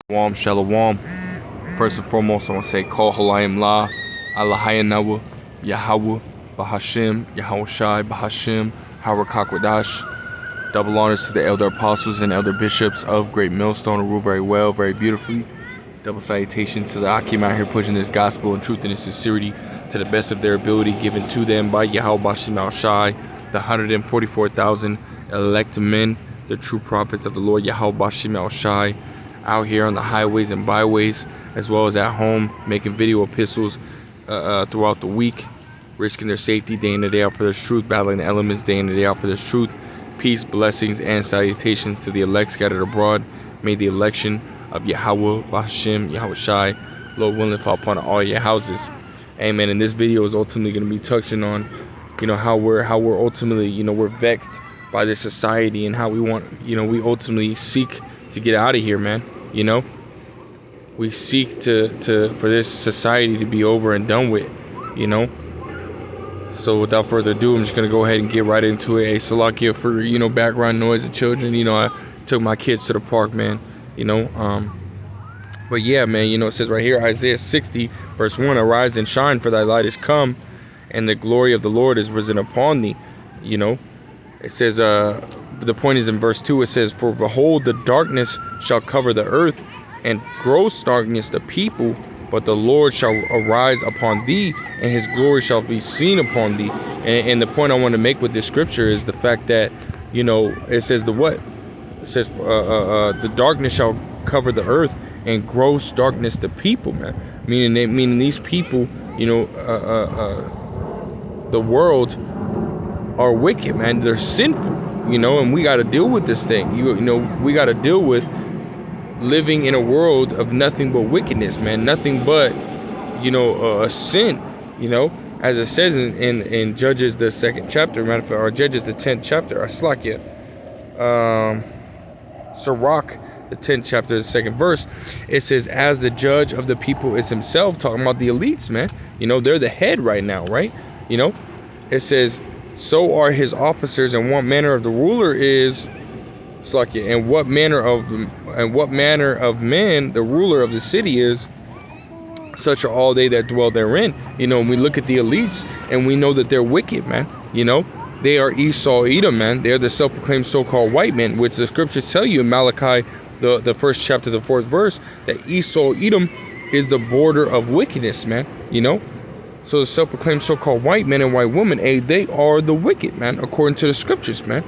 Shalom, shalom. First and foremost, I want to say, Kol Halayim La, Allahayanawa, Yahweh, Bahashim, Yahushai, Bahashim, Hawakakwadash. Double honors to the elder apostles and elder bishops of Great Millstone, who rule very well, very beautifully. Double salutations to the Akim out here pushing this gospel and truth and in sincerity to the best of their ability, given to them by Yahweh Bashim Al Shai, the 144,000 elect men, the true prophets of the Lord Yahweh Bashim Al Shai, out here on the highways and byways, as well as at home, making video epistles throughout the week, risking their safety day in and day out for this truth, battling the elements day in and day out for this truth. Peace, blessings, and salutations to the elect scattered abroad. May the election of Yahweh, Bahashim, Yahweh Shai, Lord willing, fall upon all your houses. Amen. And this video is ultimately going to be touching on, how we're ultimately, we're vexed by this society and how we want, we ultimately seek to get out of here, man. We seek to for this society to be over and done with, So without further ado, I'm just gonna go ahead and get right into it. Hey, Salakia for background noise of children. I took my kids to the park, man. But yeah, man. It says right here, Isaiah 60 verse 1: Arise and shine, for thy light is come, and the glory of the Lord is risen upon thee. It says, the point is in verse 2, it says, For behold, the darkness shall cover the earth, and gross darkness the people, but the Lord shall arise upon thee, and his glory shall be seen upon thee. And the point I want to make with this scripture is the fact that, it says the what? It says, the darkness shall cover the earth, and gross darkness the people, man. Meaning these people, the world are wicked, man. They're sinful, and we got to deal with this thing. We got to deal with living in a world of nothing but wickedness, man. Nothing but, sin, as it says in Judges the 2nd chapter, or Judges the 10th chapter, Aslakia, Sirach, the 10th chapter, the 2nd verse, it says, as the judge of the people is himself, talking about the elites, man. They're the head right now, right? It says, so are his officers, and what manner of the ruler is Slakia, and what manner of men the ruler of the city is, such are all they that dwell therein. We look at the elites and we know that they're wicked, man. They are Esau Edom, man. They're the self-proclaimed so-called white men, which the scriptures tell you in Malachi, the 1st chapter, the 4th verse, that Esau Edom is the border of wickedness, man. So the self-proclaimed so-called white men and white women, they are the wicked, man, according to the scriptures, man.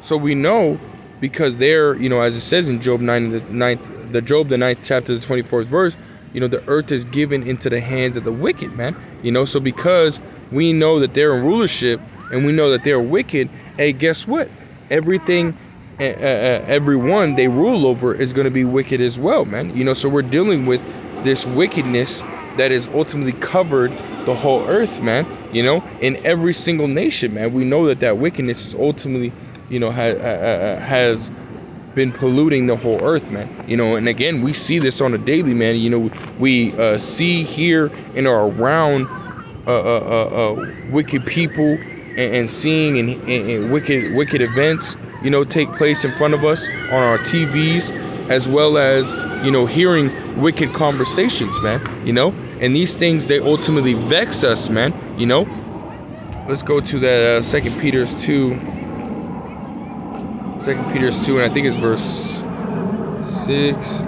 So we know, because they're, as it says in Job 9, the 9th chapter, the 24th verse, the earth is given into the hands of the wicked, man. So because we know that they're in rulership and we know that they're wicked, hey, guess what? Everything, everyone they rule over is going to be wicked as well, man. So we're dealing with this wickedness that is ultimately covered the whole earth, man. In every single nation, man. We know that wickedness is ultimately, has been polluting the whole earth, man. And again, we see this on a daily, man. We see here and are around wicked people and seeing and wicked events, take place in front of us on our TVs, as well as hearing wicked conversations, man. And these things, they ultimately vex us, man. Let's go to that 2 Peter 2, and I think it's verse 6.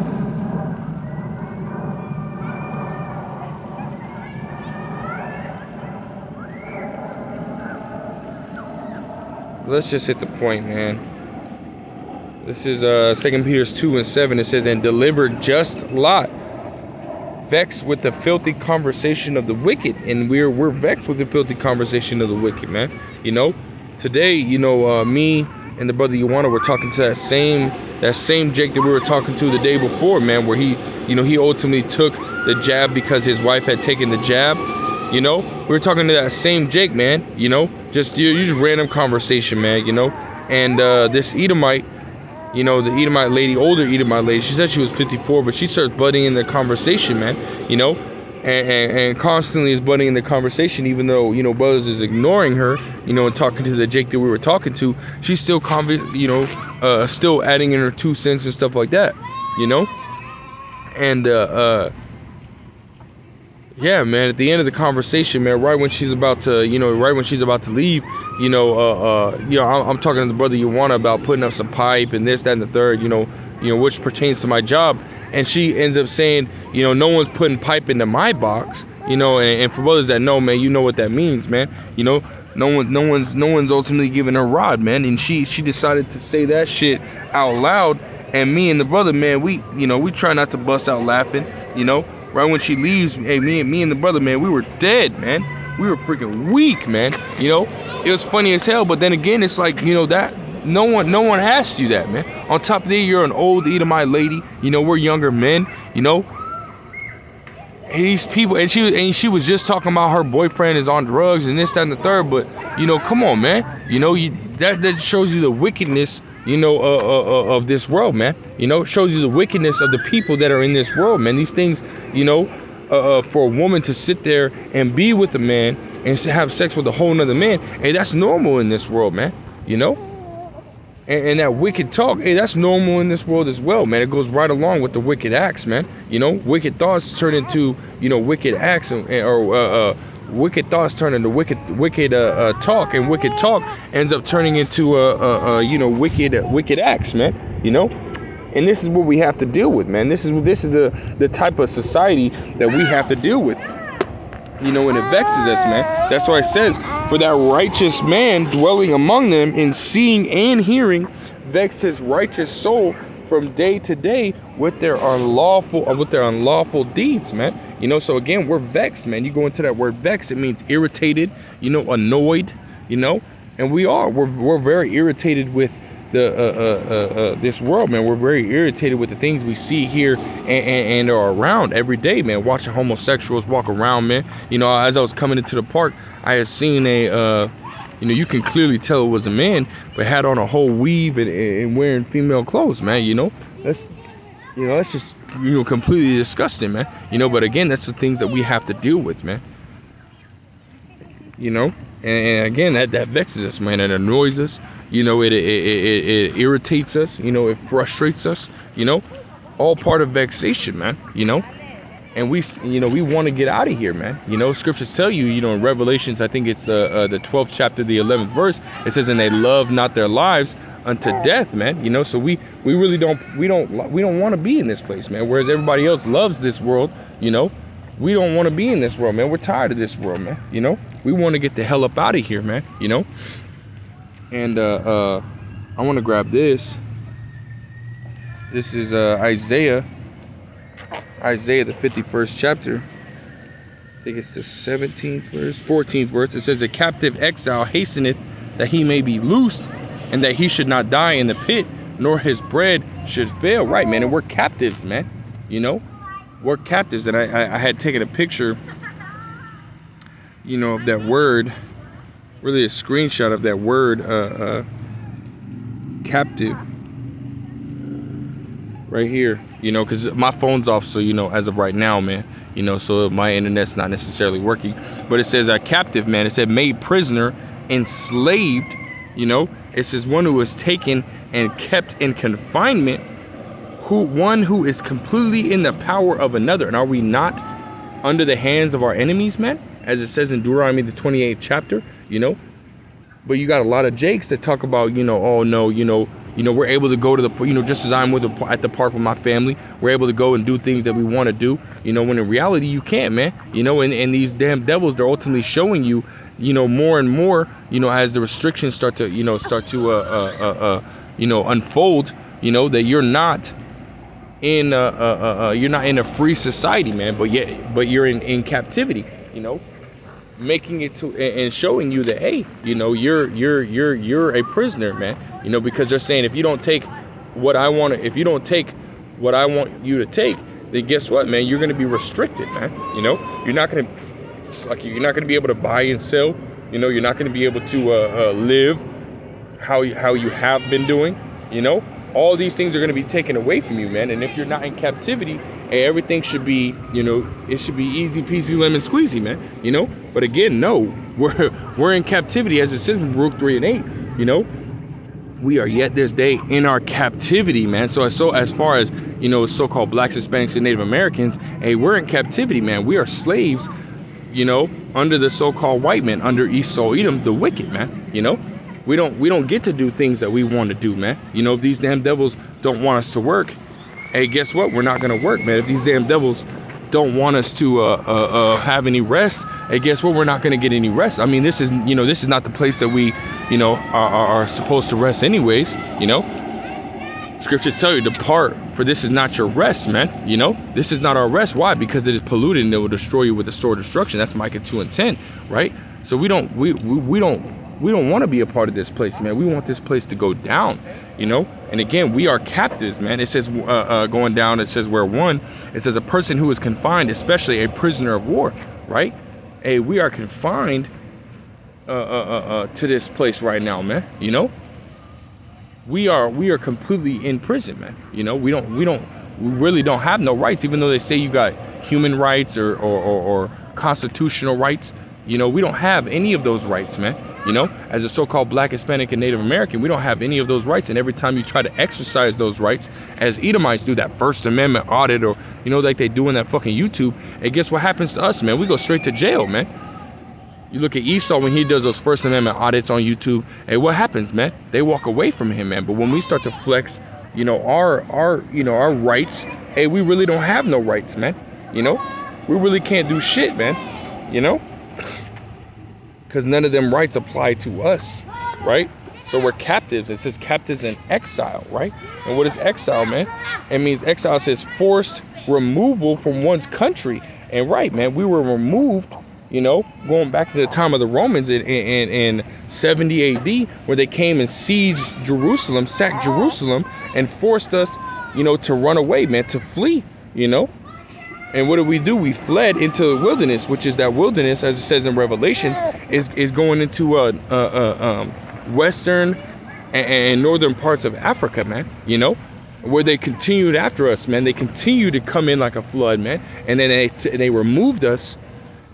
Let's just hit the point, man. This is 2 Peter 2 and 7. It says, and deliver just Lot, vexed with the filthy conversation of the wicked. And we're vexed with the filthy conversation of the wicked, man. Today, me and the brother Ioana were talking to that same Jake that we were talking to the day before, man, where he ultimately took the jab because his wife had taken the jab. We were talking to that same Jake, man. Just random conversation, man. And this Edomite, the Edomite lady, older Edomite lady, she said she was 54, but she starts butting in the conversation, man. And constantly is butting in the conversation, even though, Brothers is ignoring her, and talking to the Jake that we were talking to. She's still, still adding in her 2 cents and stuff like that. you know. And yeah, man, at the end of the conversation, man, right when she's about to, right when she's about to leave, I'm talking to the brother Yuana about putting up some pipe and this, that, and the third, which pertains to my job. And she ends up saying, no one's putting pipe into my box, and for brothers that know, man, you know what that means, man. No one's ultimately giving her rod, man. And she decided to say that shit out loud. And me and the brother, man, we try not to bust out laughing, Right when she leaves, hey, me and the brother, man, we were dead, man. We were freaking weak, man. It was funny as hell. But then again, it's like, that no one asks you that, man. On top of that, you're an old Edomite lady. We're younger men. And these people, and she was just talking about her boyfriend is on drugs and this, that, and the third. But come on, man. That shows you the wickedness, of this world, man. It shows you the wickedness of the people that are in this world, man. These things, for a woman to sit there and be with a man and have sex with a whole nother man, hey, that's normal in this world, man. And that wicked talk, hey, that's normal in this world as well, man. It goes right along with the wicked acts, man. Wicked thoughts turn into, wicked acts, or wicked thoughts turn into wicked talk, and wicked talk ends up turning into wicked acts, man. And this is what we have to deal with, man. This is the type of society that we have to deal with. And it vexes us, man. That's why it says, for that righteous man dwelling among them in seeing and hearing vex his righteous soul from day to day with their unlawful deeds, man. So again, we're vexed, man. You go into that word vex, it means irritated, annoyed, and we're very irritated with this world, man. We're very irritated with the things we see here and are around every day, man. Watching homosexuals walk around, man. As I was coming into the park, I had seen you can clearly tell it was a man, but had on a whole weave and wearing female clothes, man. That's just completely disgusting, man. But again, that's the things that we have to deal with, man. And again, that vexes us, man. It annoys us. It irritates us. It frustrates us. All part of vexation, man. And we want to get out of here, man. Scriptures tell you, in Revelations, I think it's the 12th chapter, the 11th verse. It says, "And they love not their lives unto death," man. So we really don't want to be in this place, man. Whereas everybody else loves this world, we don't want to be in this world, man. We're tired of this world, man. We want to get the hell up out of here, man. And I want to grab this. This is Isaiah, the 51st chapter. I think it's the 17th verse, 14th verse. It says, "A captive exile hasteneth that he may be loosed, and that he should not die in the pit, nor his bread should fail." Right, man. And we're captives, man. We're captives. And I had taken a picture, of that word, really a screenshot of that word, captive, right here, because my phone's off, so as of right now, man, so my internet's not necessarily working. But it says a captive, man. It said made prisoner, enslaved. It says one who is taken and kept in confinement, one who is completely in the power of another. And are we not under the hands of our enemies, man? As it says in Deuteronomy, the 28th chapter, But you got a lot of jakes that talk about, oh no, we're able to go to the, just as I'm at the park with my family, we're able to go and do things that we want to do, when in reality you can't, man. And these damn devils, they're ultimately showing you, more and more, as the restrictions start to unfold, that you're not in a free society, man, but you're in captivity, making it to and showing you that, hey, you're a prisoner, man. Because they're saying, if you don't take what I want you to take, then guess what, man? You're going to be restricted, man. You're not going to be able to buy and sell. You're not going to be able to live how you have been doing. All these things are going to be taken away from you, man. And if you're not in captivity, everything should be, it should be easy peasy lemon squeezy, man. But again, no, we're in captivity, as it says in Baruch 3:8. we are yet this day in our captivity, man. So as far as, you know, so-called blacks, Hispanics, and Native Americans, hey, we're in captivity, man. We are slaves, you know, under the so-called white man, under Esau Edom, the wicked, man. You know, we don't get to do things that we want to do, man. You know, if these damn devils don't want us to work, hey, guess what? We're not gonna work, man. If these damn devils don't want us to have any rest, hey, guess what? We're not gonna get any rest. I mean, this is, you know, this is not the place that we, you know, are supposed to rest anyways. You know, scriptures tell you, depart, for this is not your rest, man. You know, this is not our rest. Why? Because it is polluted and it will destroy you with the sword of destruction. That's Micah 2:10, right? So we don't want to be a part of this place, man. We want this place to go down, you know. And again, we are captives, man. It says going down, it says where one, it says a person who is confined, especially a prisoner of war, right? Hey, we are confined to this place right now, man. You know, we are completely in prison, man. You know, we really don't have no rights, even though they say you got human rights or constitutional rights. You know, we don't have any of those rights, man. You know, as a so-called black, Hispanic, and Native American, we don't have any of those rights. And every time you try to exercise those rights, as Edomites do, that First Amendment audit, or, you know, like they do in that fucking YouTube, and guess what happens to us, man? We go straight to jail, man. You look at Esau when he does those First Amendment audits on YouTube, and what happens, man? They walk away from him, man. But when we start to flex, you know, our rights, hey, we really don't have no rights, man. You know, we really can't do shit, man. You know, because none of them rights apply to us, right? So we're captives. It says captives in exile, right? And what is exile, man? It means exile says forced removal from one's country. And right, man, we were removed, you know, going back to the time of the Romans in 70 AD, where they came and sieged Jerusalem, sacked Jerusalem, and forced us, you know, to run away, man, to flee, you know. And what did? We fled into the wilderness, which is that wilderness, as it says in Revelations, is going into western and northern parts of Africa, man. You know, where they continued after us, man. They continued to come in like a flood, man. And then they removed us,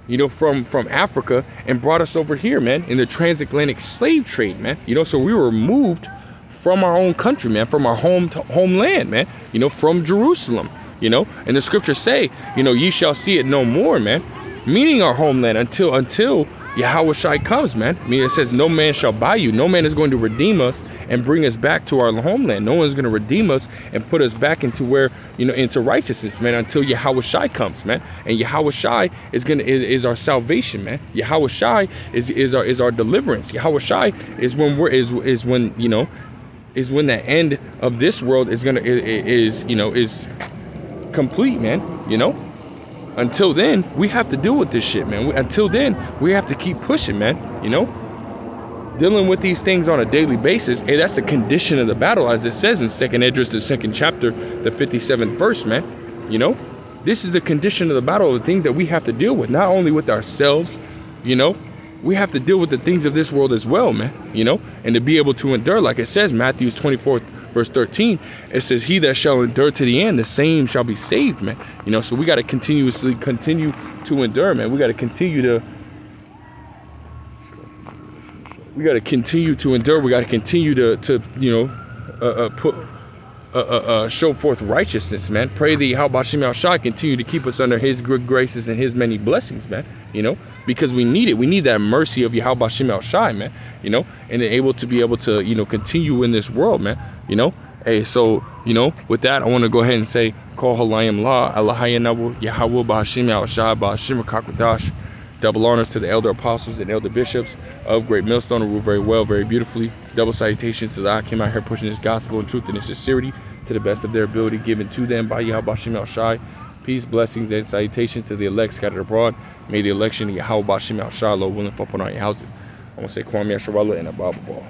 you know, from Africa and brought us over here, man, in the transatlantic slave trade, man. You know, so we were removed from our own country, man, from our homeland, man. You know, from Jerusalem. You know, and the scriptures say, you know, ye shall see it no more, man. Meaning our homeland until Yahweh Shai comes, man. I mean, it says no man shall buy you. No man is going to redeem us and bring us back to our homeland. No one is going to redeem us and put us back into where, you know, into righteousness, man, until Yahweh Shai comes, man. And Yahweh Shai is our salvation, man. Yahweh Shai is our deliverance. Yahweh Shai is when is when the end of this world is complete, man. You know, until then we have to deal with this shit, man. Until then we have to keep pushing, man. You know, dealing with these things on a daily basis. Hey, that's the condition of the battle, as it says in 2nd Esdras, the 2nd chapter, the 57th verse, man. You know, this is a condition of the battle, of the things that we have to deal with, not only with ourselves. You know, we have to deal with the things of this world as well, man. You know, and to be able to endure, like it says, Matthew 24 verse 13, it says, he that shall endure to the end, the same shall be saved, man. You know, so we got to continue to endure, man. We got to continue to endure. We got to continue to you know, show forth righteousness, man. Pray that Yahweh Shem Shai continue to keep us under his good graces and his many blessings, man. You know, because we need it. We need that mercy of Yahweh Shem Shai, man. You know, and able to you know, continue in this world, man. You know, hey, so, you know, with that, I want to go ahead and say, Kol Halayim La, Allahayanabu, Yahweh Ba'ashim Yahushai, Ba'ashim Kakwadash. Double honors to the elder apostles and elder bishops of Great Millstone, who rule very well, very beautifully. Double salutations to the I came out here pushing this gospel in truth and in sincerity to the best of their ability, given to them by Yahweh Ba'ashim Yahushai. Peace, blessings, and salutations to the elect scattered abroad. May the election of Yahweh Ba'ashim Yahushai, Lord willing, fall upon all your houses. I want to say Kwame Asherwallah and a Bible ball.